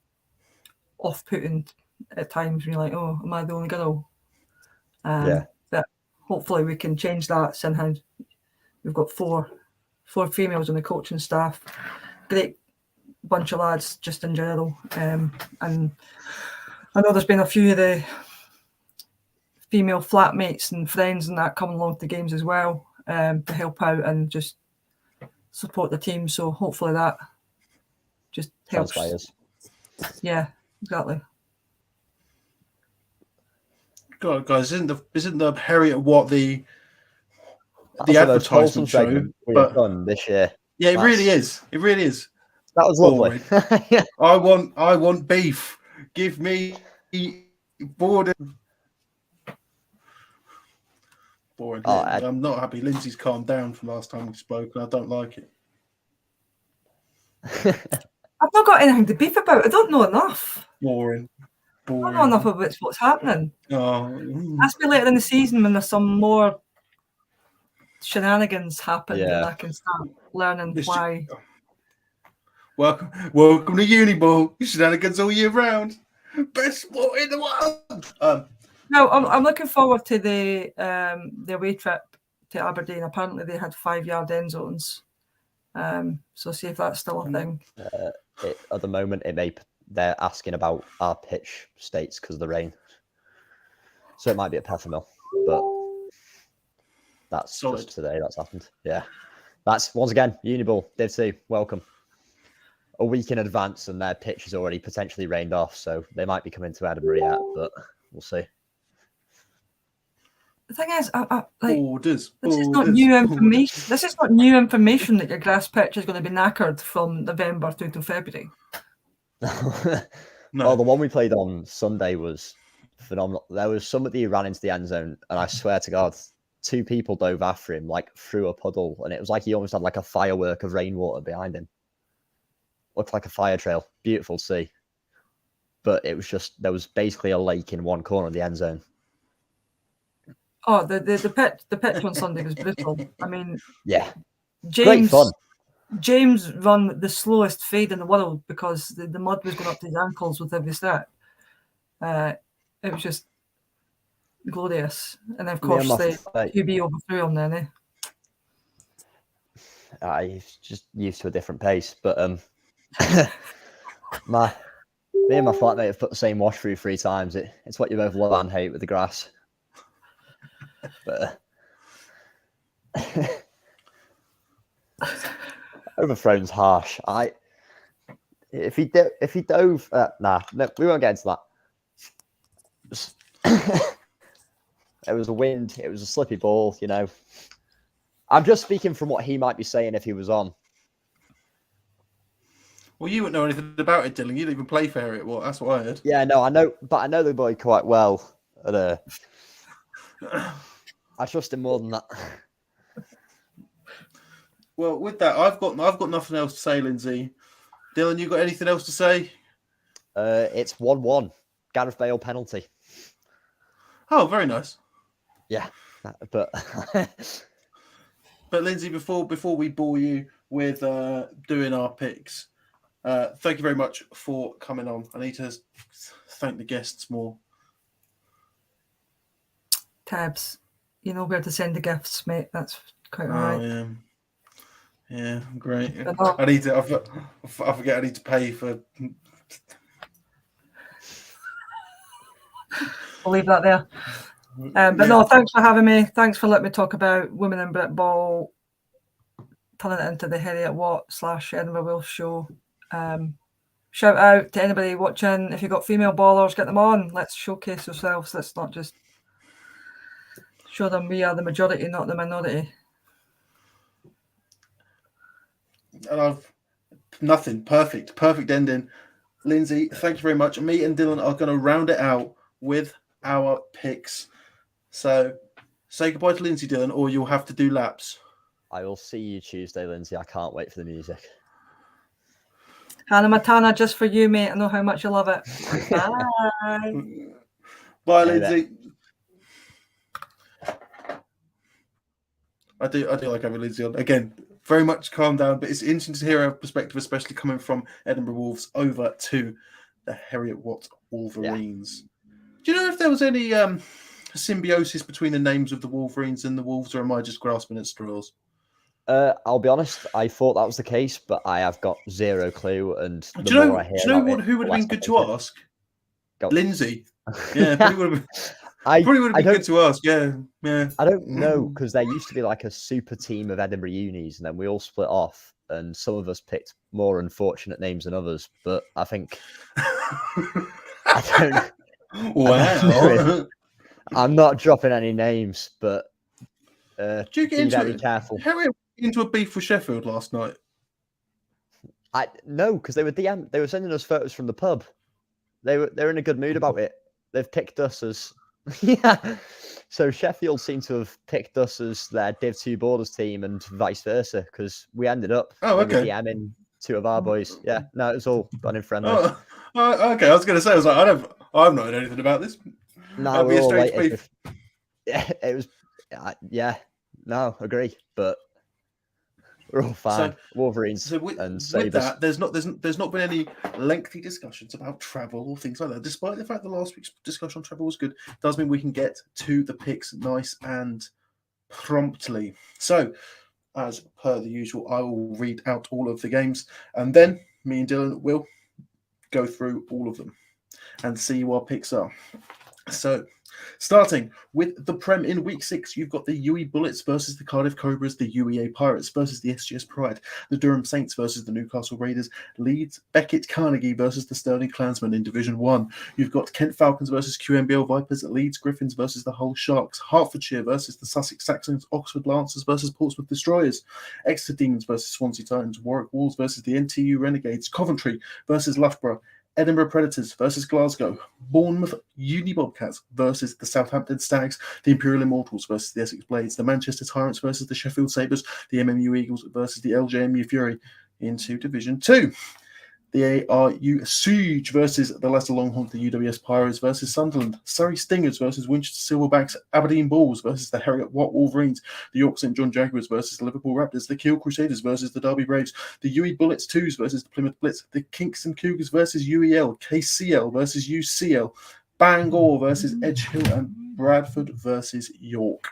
off-putting at times. When you're like, oh, am I the only girl? But hopefully we can change that somehow. We've got 4 females on the coaching staff. Great bunch of lads just in general. And I know there's been a few of the female flatmates and friends and that coming along to the games as well, to help out and just support the team. So hopefully that just helps. transpires. Yeah, exactly. God, guys, isn't the Harriet Watt the That's the most wholesome advertisement show? segment we But have done this year. yeah, it really is. It really is. That was lovely. I want beef. Give me board. Boring. I'm not happy. Lindsay's calmed down from last time we spoke, and I don't like it. I've not got anything to beef about. I don't know enough. Boring. I don't know enough about what's happening. Oh. Ask me later in the season when there's some more shenanigans happen, and I can start learning why. Welcome to Uniball. Shenanigans all year round. Best sport in the world. No, I'm looking forward to the away trip to Aberdeen. Apparently they had 5-yard end zones. So see if that's still a thing. At the moment, they're asking about our pitch states because of the rain. So it might be at Pethermill, but that's solid. Just today that's happened. Yeah. That's, once again, Uniball, Div 2, welcome. A week in advance and their pitch is already potentially rained off, so they might be coming to Edinburgh yet, but we'll see. The thing is, Borders. This is not new information. This is not new information that your grass pitch is going to be knackered from November through to February. No. Oh, the one we played on Sunday was phenomenal. There was somebody who ran into the end zone, and I swear to God, 2 people dove after him like through a puddle, and it was like he almost had like a firework of rainwater behind him. Looked like a fire trail. Beautiful to see. But it was just, there was basically a lake in one corner of the end zone. Oh, the pitch on Sunday was brutal. I mean, yeah, great fun. James run the slowest fade in the world because the mud was going up to his ankles with every step. It was just glorious, and of course the QB overthrew him. Then, he's just used to a different pace. But me and my flatmate have put the same wash through 3 times. It's what you both love and hate with the grass. But overthrown's harsh. If he dove, no, we won't get into that. It was a wind. It was a slippy ball. You know, I'm just speaking from what he might be saying if he was on. Well, you wouldn't know anything about it, Dylan. You didn't even play for Harriet. Well, that's what I heard. Yeah, no, I know, but I know the boy quite well. I trust him more than that. Well, with that, I've got nothing else to say, Lindsay. Dylan, you got anything else to say? It's 1-1. Gareth Bale penalty. Oh, very nice. Yeah, but But Lindsay, before we bore you with doing our picks, thank you very much for coming on. I need to thank the guests more. Tabs, you know where to send the gifts, mate. That's quite all Oh right. yeah, great. Oh. I need to. I forget. I need to pay for. We'll leave that there. But no, thanks for having me. Thanks for letting me talk about women in Brit Ball, turning it into the Harriet Watt / Edinburgh Wolf show. Shout out to anybody watching. If you've got female ballers, get them on. Let's showcase yourselves. Let's not just show them we are the majority, not the minority. And I've nothing. Perfect ending. Lindsay, thank you very much. Me and Dylan are going to round it out with our picks. So say goodbye to Lindsay, Dylan, or you'll have to do laps. I will see you Tuesday, Lindsay. I can't wait for the music. Hannah Montana, just for you, mate. I know how much you love it. Bye. Bye, Lindsay. I do like having Lindsay on. Again, very much calm down, but it's interesting to hear her perspective, especially coming from Edinburgh Wolves over to the Harriet Watt Wolverines. Yeah. Do you know if there was any symbiosis between the names of the Wolverines and the Wolves, or am I just grasping at straws? I'll be honest, I thought that was the case, but I have got zero clue. And do you know who would have been good to ask? Lindsay. Yeah, probably would have been good to ask. Yeah. I don't know, because there used to be like a super team of Edinburgh unis, and then we all split off, and some of us picked more unfortunate names than others. But I think I don't. Wow. I'm not dropping any names, but do you get be very careful. Harriet into a beef with Sheffield last night? No, because they were sending us photos from the pub. They're in a good mood about it. They've picked us as So Sheffield seem to have picked us as their Div 2 Borders team and vice versa, because we ended up DMing two of our boys. Yeah, no, it was all done in friendly. Okay, I was going to say, I was like, I've not heard anything about this. No, we're all related. Yeah, it was. Yeah, no, agree, but we're all fine. Wolverines. So with Sabres. That, there's not been any lengthy discussions about travel or things like that. Despite the fact that last week's discussion on travel was good, it does mean we can get to the picks nice and promptly. So, as per the usual, I will read out all of the games, and then me and Dylan will go through all of them and see what our picks are. So, starting with the Prem in Week 6, you've got the UE Bullets versus the Cardiff Cobras, the UEA Pirates versus the SGS Pride, the Durham Saints versus the Newcastle Raiders, Leeds Beckett Carnegie versus the Stirling Klansmen in Division 1. You've got Kent Falcons versus QMBL Vipers, Leeds Griffins versus the Hull Sharks, Hertfordshire versus the Sussex Saxons, Oxford Lancers versus Portsmouth Destroyers, Exeter Demons versus Swansea Titans, Warwick Wolves versus the NTU Renegades, Coventry versus Loughborough, Edinburgh Predators versus Glasgow, Bournemouth Unibobcats versus the Southampton Stags, the Imperial Immortals versus the Essex Blades, the Manchester Tyrants versus the Sheffield Sabres, the MMU Eagles versus the LJMU Fury into Division 2. The ARU Siege versus the Leicester Longhorns, the UWS Pirates versus Sunderland, Surrey Stingers versus Winchester Silverbacks, Aberdeen Bulls versus the Harriet Watt Wolverines, the York St John Jaguars versus the Liverpool Raptors, the Kiel Crusaders versus the Derby Braves, the UE Bullets 2s versus the Plymouth Blitz, the Kingston Cougars versus UEL, KCL versus UCL, Bangor versus Edge Hill, and Bradford versus York.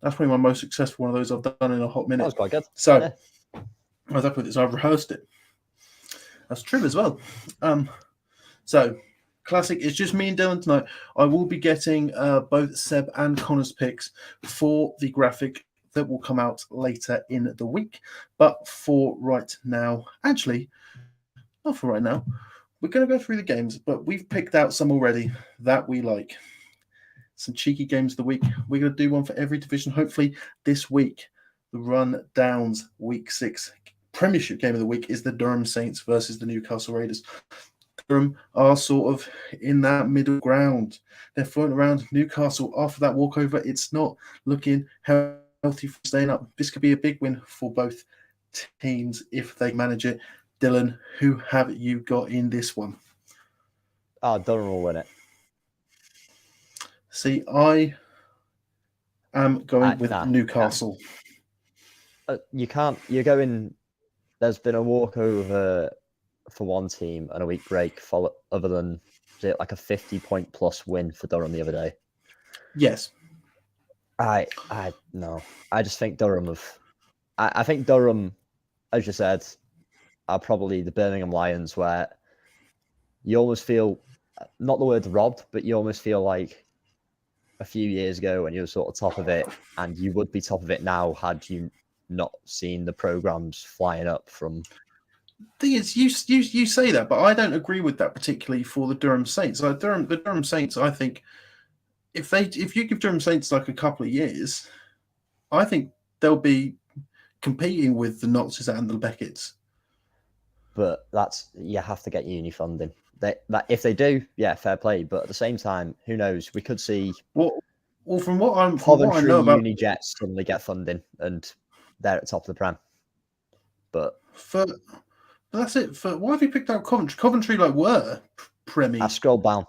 That's probably my most successful one of those I've done in a hot minute. That was quite good. So. Yeah. I was happy with this. I've rehearsed it. That's true as well. So, classic. It's just me and Dylan tonight. I will be getting both Seb and Connor's picks for the graphic that will come out later in the week. But for right now, actually, not for right now, we're going to go through the games, but we've picked out some already that we like. Some cheeky games of the week. We're going to do one for every division, hopefully, this week. The Run Downs Week 6 Premiership game of the week is the Durham Saints versus the Newcastle Raiders. Durham are sort of in that middle ground. They're floating around. Newcastle, after that walkover, it's not looking healthy for staying up. This could be a big win for both teams if they manage it. Dylan, who have you got in this one? Durham will win it. See, I am going with Nah. Newcastle. You can't. You're going. There's been a walkover for one team and a week break, other than like a 50-point plus win for Durham the other day. Yes. No. I just think Durham I think Durham, as you said, are probably the Birmingham Lions, where you almost feel, not the word robbed, but you almost feel like a few years ago when you were sort of top of it, and you would be top of it now had you not seen the programs flying up from. Thing is, you say that, but I don't agree with that particularly for the Durham Saints. The Durham Saints, I think, if you give Durham Saints like a couple of years, I think they'll be competing with the Knoxes and the Becketts. But you have to get uni funding. That if they do, yeah, fair play. But at the same time, who knows? We could see. Well, from what I Coventry know about Uni Jets suddenly get funding and they're at the top of the Prem. But that's it. Why have you picked out Coventry? Coventry were Premier. I scrolled down.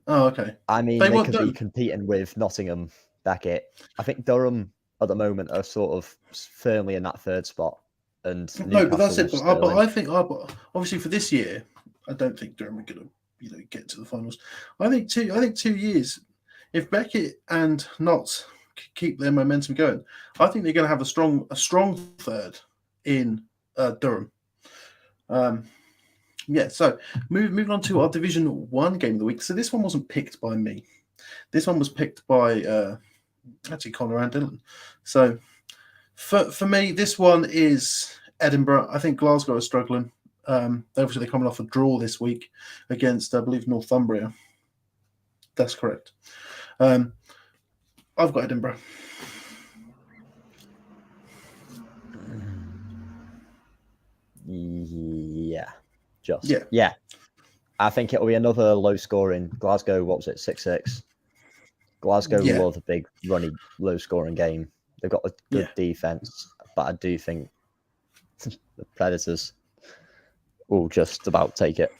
Oh, okay. I mean, they could be competing with Nottingham, Beckett. I think Durham at the moment are sort of firmly in that third spot. And no, but that's it. But I think, obviously for this year, I don't think Durham are going to, get to the finals. I think 2 years. If Beckett and Notts keep their momentum going, I think they're going to have a strong third in Durham. So moving on to our Division 1 game of the week. So this one wasn't picked by me. This one was picked by actually Connor and Dylan. So for me, this one is Edinburgh. I think Glasgow are struggling. They're coming off a draw this week against, I believe, Northumbria. That's correct. I've got Edinburgh. Yeah. I think it'll be another low scoring. Glasgow, what was it, 6-6? Glasgow love a big, runny, low scoring game. They've got a good defense, but I do think the Predators will just about take it.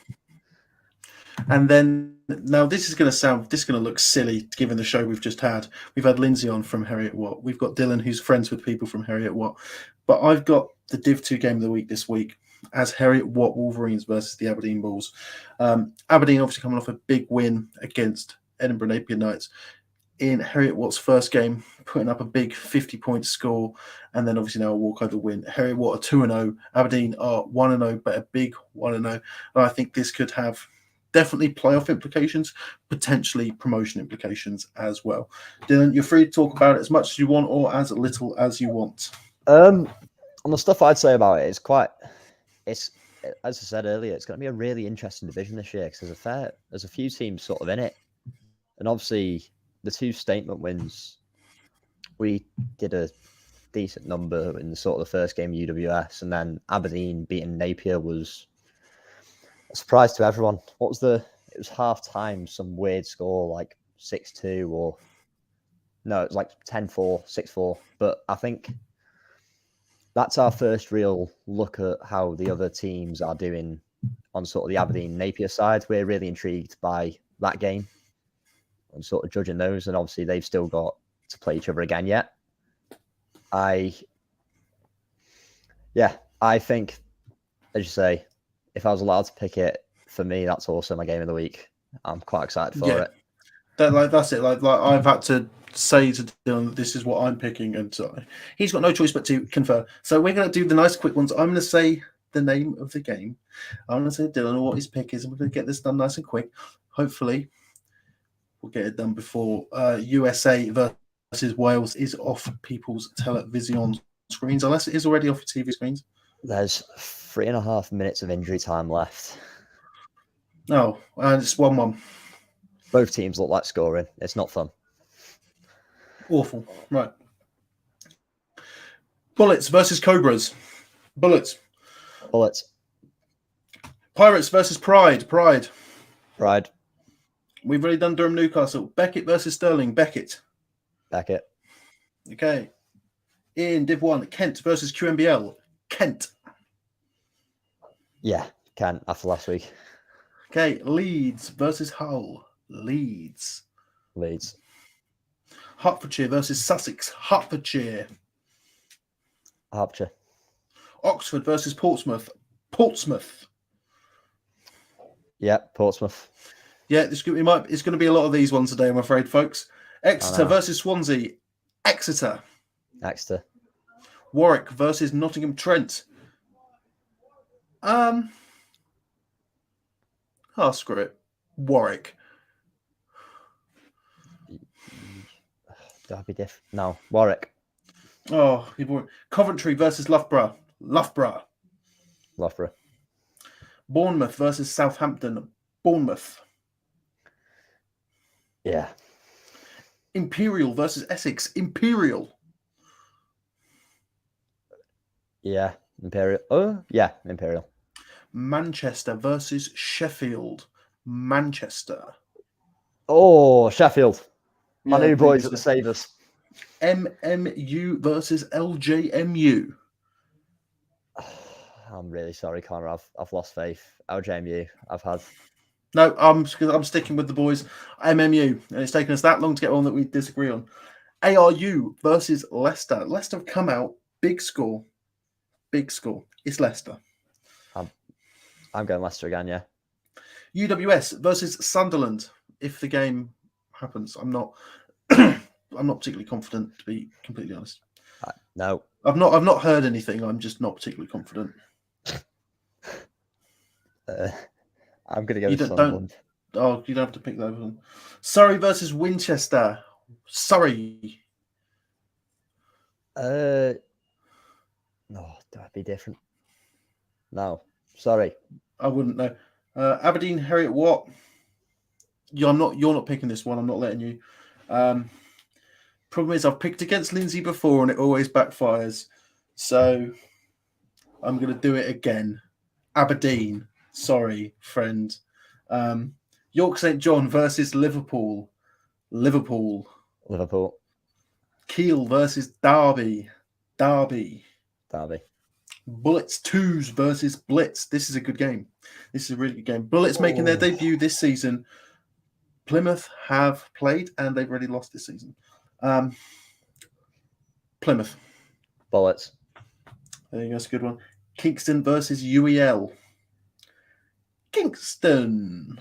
And then now this is going to look silly given the show we've just had. We've had Lindsay on from Heriot Watt. We've got Dylan, who's friends with people from Heriot Watt. But I've got the Div 2 game of the week this week as Heriot Watt Wolverines versus the Aberdeen Bulls. Aberdeen obviously coming off a big win against Edinburgh Napier Knights in Heriot Watt's first game, putting up a big 50-point score, and then obviously now a walkover win. Heriot Watt are 2-0. Aberdeen are 1-0, but a big 1-0. And I think this could have definitely playoff implications, potentially promotion implications as well. Dylan, you're free to talk about it as much as you want or as little as you want. On the stuff I'd say about it, it's as I said earlier, it's going to be a really interesting division this year because there's a few teams sort of in it, and obviously the two statement wins, we did a decent number in sort of the first game UWS, and then Aberdeen beating Napier was a surprise to everyone. It was half time, some weird score like 6-2 or no, it was like 10-4, 6-4. But I think that's our first real look at how the other teams are doing on sort of the Aberdeen Napier side. We're really intrigued by that game and sort of judging those. And obviously they've still got to play each other again yet. I think, as you say, if I was allowed to pick it, for me, that's also my game of the week. I'm quite excited for it. That's it. Like I've had to say to Dylan, this is what I'm picking, and so he's got no choice but to confer. So we're going to do the nice quick ones. I'm going to say the name of the game. I'm going to say Dylan what his pick is, and we're going to get this done nice and quick. Hopefully, we'll get it done before USA versus Wales is off people's television screens, unless it is already off your TV screens. There's 3.5 minutes of injury time left. No, and it's 1-1. Both teams look like scoring. It's not fun. Awful. Right. Bullets versus Cobras. Bullets. Pirates versus Pride. Pride. Pride. We've already done Durham Newcastle. Beckett versus Stirling. Beckett. Beckett. Okay. In Div 1, Kent versus QMBL. Kent. Yeah, Kent after last week. Okay. Leeds versus Hull. Leeds. Leeds. Hertfordshire versus Sussex. Hertfordshire. Hertfordshire. Oxford versus Portsmouth. Portsmouth. Yeah, Portsmouth. Yeah, it's going to be a lot of these ones today, I'm afraid, folks. Exeter versus Swansea. Exeter. Exeter. Warwick versus Nottingham Trent. Oh, screw it. Warwick. That'd be different. No, Warwick. Oh, Coventry versus Loughborough. Loughborough. Loughborough. Bournemouth versus Southampton. Bournemouth. Yeah. Imperial versus Essex. Imperial. Yeah. Imperial. Oh, yeah, Imperial. Manchester versus Sheffield. Manchester. Oh, Sheffield. My Yeah, new boys at the Savers. MMU versus LJMU. I'm really sorry, Connor. I've lost faith. LJMU. I've had. No, I'm sticking with the boys. MMU, and it's taken us that long to get one that we disagree on. ARU versus Leicester. Leicester have come out big score. Big score. It's Leicester. I'm going Leicester again. Yeah. UWS versus Sunderland. If the game happens, I'm not. I'm not particularly confident, to be completely honest. No. I've not heard anything. I'm just not particularly confident. I'm going to go with Sunderland. Oh, you don't have to pick that one. Surrey versus Winchester. Surrey. No, that'd be different. No, sorry. I wouldn't know. Aberdeen, Heriot Watt. You're not picking this one. I'm not letting you. Problem is, I've picked against Lindsay before and it always backfires. So I'm going to do it again. Aberdeen. Sorry, friend. York St John versus Liverpool. Liverpool. Kiel versus Derby. Derby. Bullets 2s versus Blitz. This is a good game. This is a really good game. Bullets making their debut this season. Plymouth have played and they've already lost this season. Plymouth. Bullets. I think that's a good one. Kingston versus UEL. Kingston.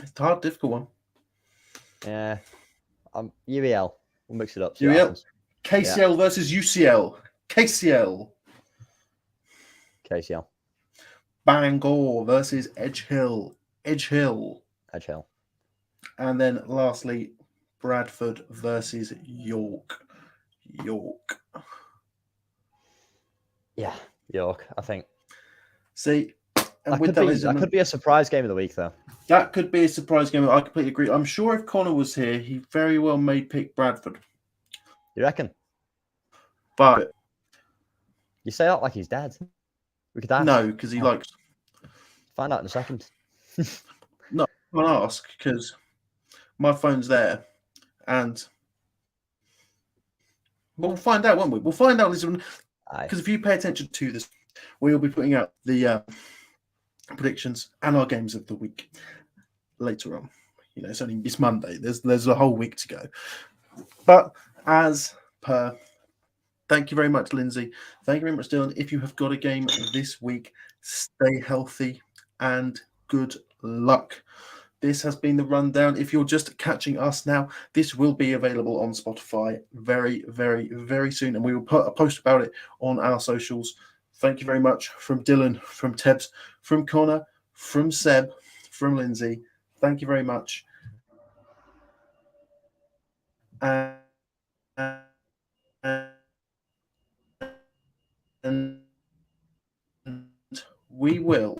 It's a hard, difficult one. Yeah. UEL. We'll mix it up. UEL. KCL versus UCL. KCL. Bangor versus Edge Hill. Edge Hill. And then lastly, Bradford versus York. Yeah, York, I think. See, and that could be a surprise game of the week, though. That could be a surprise game. I completely agree. I'm sure if Connor was here, he very well may pick Bradford. You reckon? But you say that like he's dead. We could ask. No, because he likes. Find out in a second. No, I can't ask because my phone's there, and we'll find out, won't we? We'll find out because if you pay attention to this, we will be putting out the predictions and our games of the week later on. You know, it's Monday. There's a whole week to go. But as per, thank you very much, Lindsay. Thank you very much, Dylan. If you have got a game this week, stay healthy and good luck. This has been the rundown. If you're just catching us now, this will be available on Spotify very, very, very soon. And we will put a post about it on our socials. Thank you very much from Dylan, from Tebs, from Connor, from Seb, from Lindsay. Thank you very much. And we will